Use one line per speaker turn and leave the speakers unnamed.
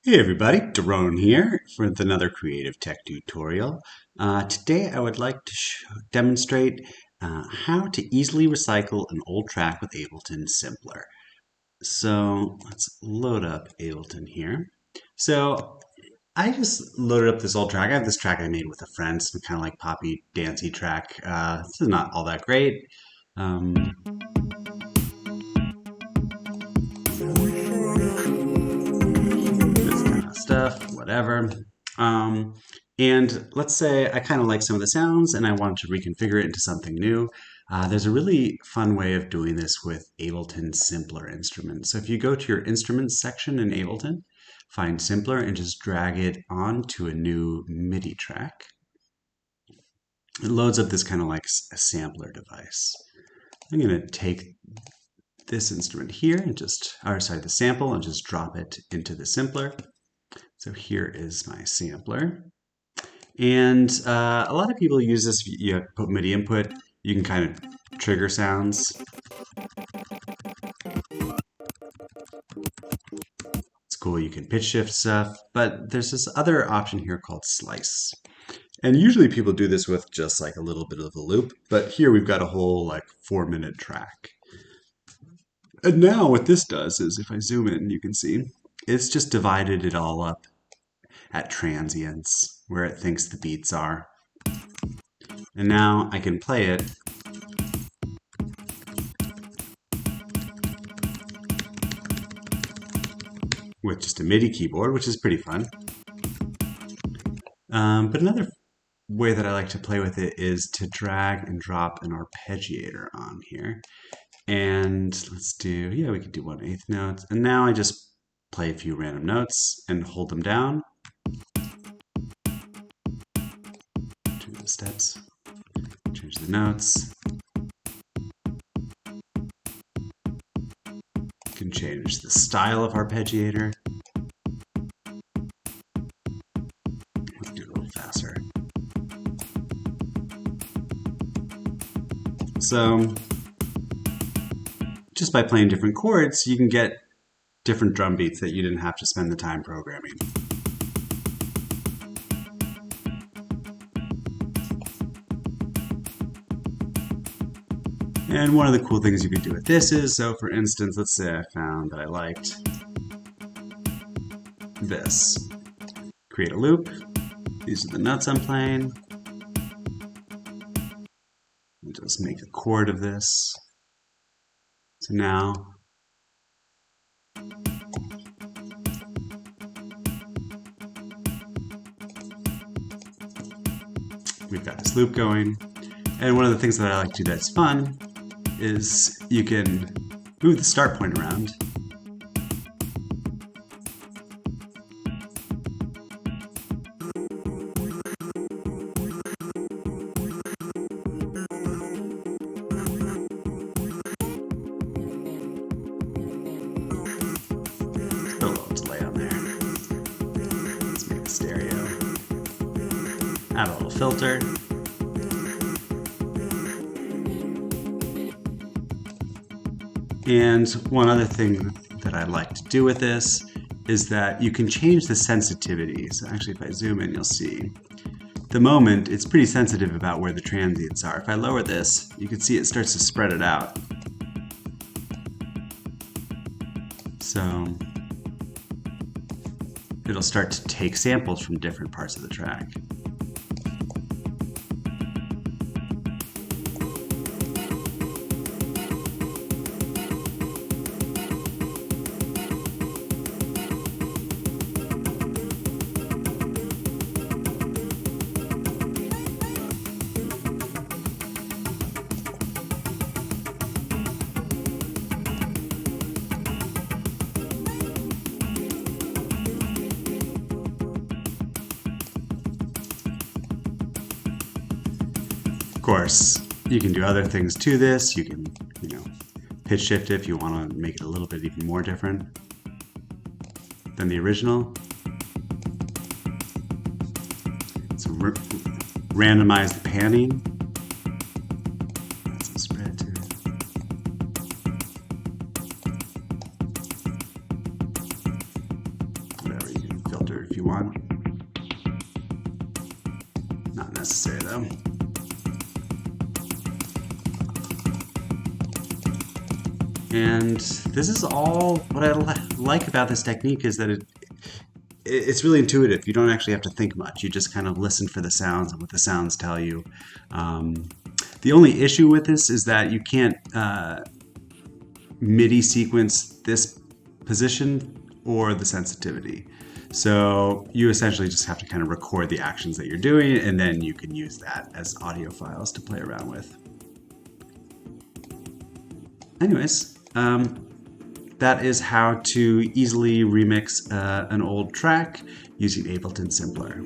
Hey everybody, Daron here with another creative tech tutorial. Today I would like to demonstrate how to easily recycle an old track with Ableton Simpler. So let's load up Ableton here. So I just loaded up this old track. I have this track I made with a friend, some kind of like poppy dancey track. This is not all that great. Um, this kind of stuff, whatever. Um, and let's say I kind of like some of the sounds and I wanted to reconfigure it into something new. There's a really fun way of doing this with Ableton Simpler instruments. So if you go to your instruments section in Ableton, find Simpler and just drag it onto a new MIDI track. It loads up this kind of like a sampler device. I'm going to take this instrument here and the sample and just drop it into the Simpler. So here is my sampler. And a lot of people use this. You put MIDI input, you can kind of trigger sounds. It's cool, you can pitch shift stuff, but there's this other option here called slice. And usually people do this with just like a little bit of a loop, but here we've got a whole like 4-minute track. And now what this does is if I zoom in, you can see it's just divided it all up at transients where it thinks the beats are. And now I can play it with just a MIDI keyboard, which is pretty fun. But another way that I like to play with it is to drag and drop an arpeggiator on here. And let's do, yeah, we could do 1/8 notes. And now I just play a few random notes and hold them down. Change the steps, change the notes. You can change the style of arpeggiator. Let's do it a little faster. So just by playing different chords, you can get different drum beats that you didn't have to spend the time programming. And one of the cool things you could do with this is, so for instance, let's say I found that I liked this. Create a loop. These are the notes I'm playing. And just make a chord of this. So now we've got this loop going. And one of the things that I like to do that's fun is you can move the start point around. Put a little delay on there. Let's make it stereo. Add a little filter. And one other thing that I like to do with this is that you can change the sensitivity. So actually if I zoom in, you'll see at the moment it's pretty sensitive about where the transients are. If I lower this, you can see it starts to spread it out. So it'll start to take samples from different parts of the track. Of course, you can do other things to this. You can, pitch shift it if you want to make it a little bit even more different than the original. So randomize the panning. Add some spread to it. Whatever, you can if you want. Not necessary though. And this is all what I like about this technique is that it's really intuitive. You don't actually have to think much. You just kind of listen for the sounds and what the sounds tell you. The only issue with this is that you can't MIDI sequence this position or the sensitivity. So you essentially just have to kind of record the actions that you're doing, and then you can use that as audio files to play around with. Anyways, that is how to easily remix an old track using Ableton Simpler.